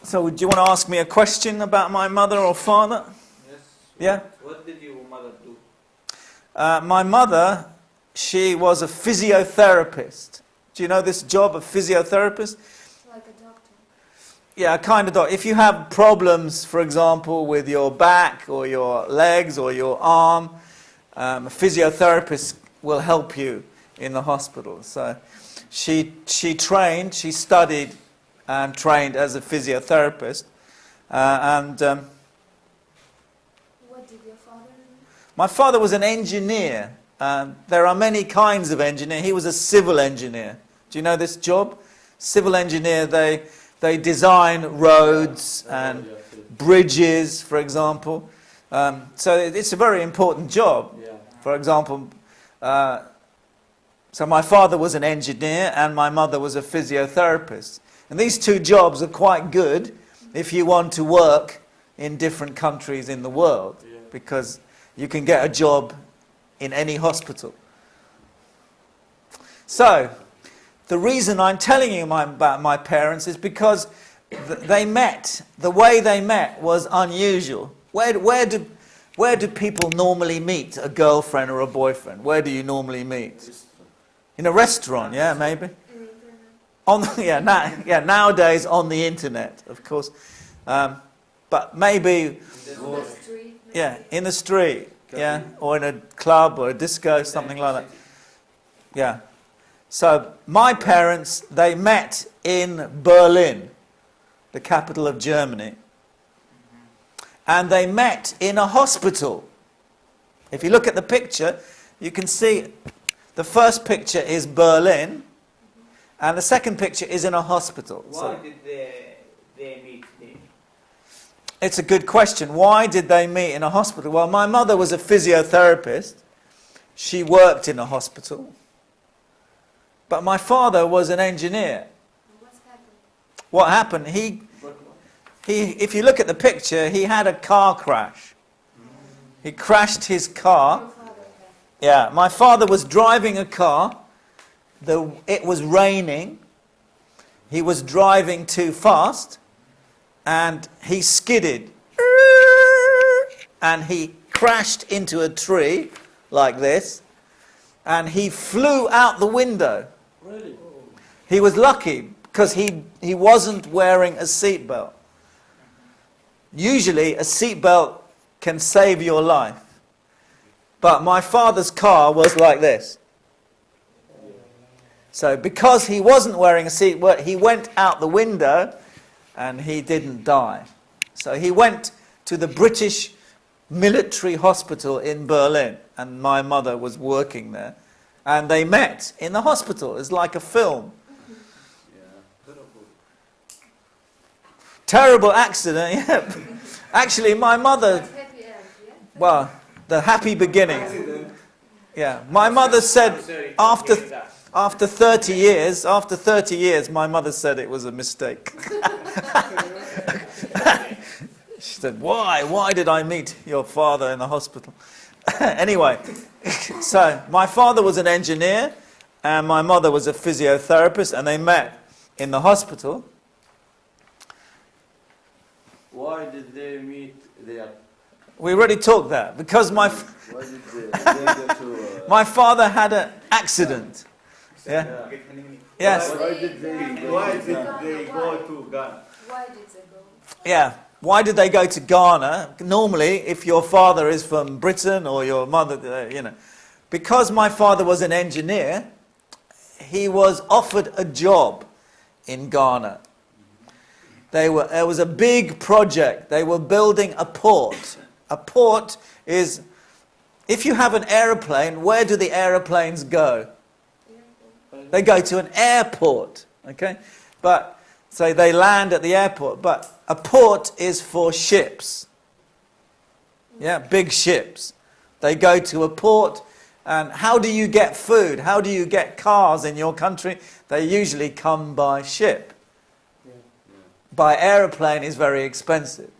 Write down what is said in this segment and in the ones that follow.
So do you want to ask me a question about my mother or father? Yes. Yeah? What did your mother do? My mother, she was a physiotherapist. Do you know this job, a physiotherapist? Like a doctor. Yeah, kind of. If you have problems, for example, with your back or your legs or your arm, a physiotherapist will help you in the hospital. So she studied and trained as a physiotherapist. What did your father do? My father was an engineer. There are many kinds of engineer. He was a civil engineer. Do you know this job? Civil engineer, they design roads and bridges, for example. So it's a very important job. For example, so my father was an engineer and my mother was a physiotherapist. And these two jobs are quite good if you want to work in different countries in the world, because you can get a job in any hospital. So, the reason I'm telling you about my parents is because they met. The way they met was unusual. Where do people normally meet a girlfriend or a boyfriend? Where do you normally meet? In a restaurant, yeah, maybe. Nowadays on the internet, of course. But maybe, in the street, or in a club or a disco, something like that. Yeah. So my parents, they met in Berlin, the capital of Germany. And they met in a hospital. If you look at the picture, you can see the first picture is Berlin, and the second picture is in a hospital. Why did they meet there? It's a good question. Why did they meet in a hospital? Well, my mother was a physiotherapist. She worked in a hospital. But my father was an engineer. What's happened? What happened? If you look at the picture, he had a car crash. He crashed his car. Your father had. Yeah, my father was driving a car. It was raining. He was driving too fast. And he skidded. And he crashed into a tree like this. And he flew out the window. Really? He was lucky because he wasn't wearing a seatbelt. Usually a seatbelt can save your life. But my father's car was like this. So because he wasn't wearing a seatbelt, he went out the window and he didn't die. So he went to the British military hospital in Berlin, and my mother was working there. And they met in the hospital. It's like a film. Terrible accident, yeah. Actually, my mother... Happy end, yeah? Well, the happy beginning. Yeah. My mother said after 30 years, my mother said it was a mistake. She said, why did I meet your father in the hospital? Anyway, so my father was an engineer and my mother was a physiotherapist, and they met in the hospital. Why did they meet there? We already talked that because Why did they go to... my father had an accident. Yeah. Yes. Why did they go to Ghana? Why did they go? Yeah. Why did they go to Ghana? Normally, if your father is from Britain or your mother, because my father was an engineer, he was offered a job in Ghana. There was a big project. They were building a port. A port is, if you have an aeroplane, where do the aeroplanes go? They go to an airport, okay? But, so they land at the airport. But a port is for ships. Yeah, big ships. They go to a port, and how do you get food? How do you get cars in your country? They usually come by ship. By aeroplane is very expensive.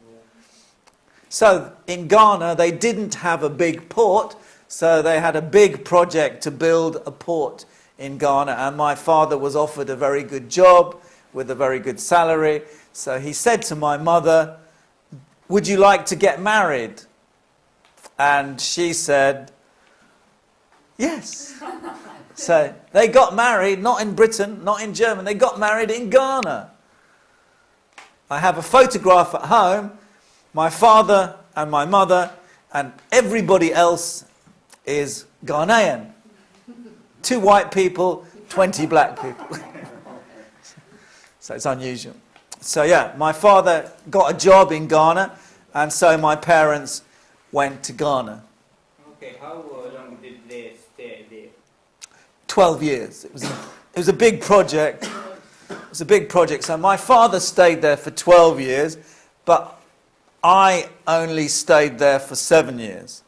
So in Ghana, they didn't have a big port, so they had a big project to build a port in Ghana, and my father was offered a very good job with a very good salary. So he said to my mother, "Would you like to get married?" And she said, "Yes." So they got married, not in Britain, not in Germany, they got married in Ghana. I have a photograph at home, my father and my mother, and everybody else is Ghanaian. 2 white people, 20 black people. So it's unusual. So yeah, my father got a job in Ghana, and so my parents went to Ghana. Okay, how long did they stay there? 12 years. It was a big project. It was a big project. So my father stayed there for 12 years, but I only stayed there for 7 years.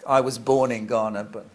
I was born in Ghana, but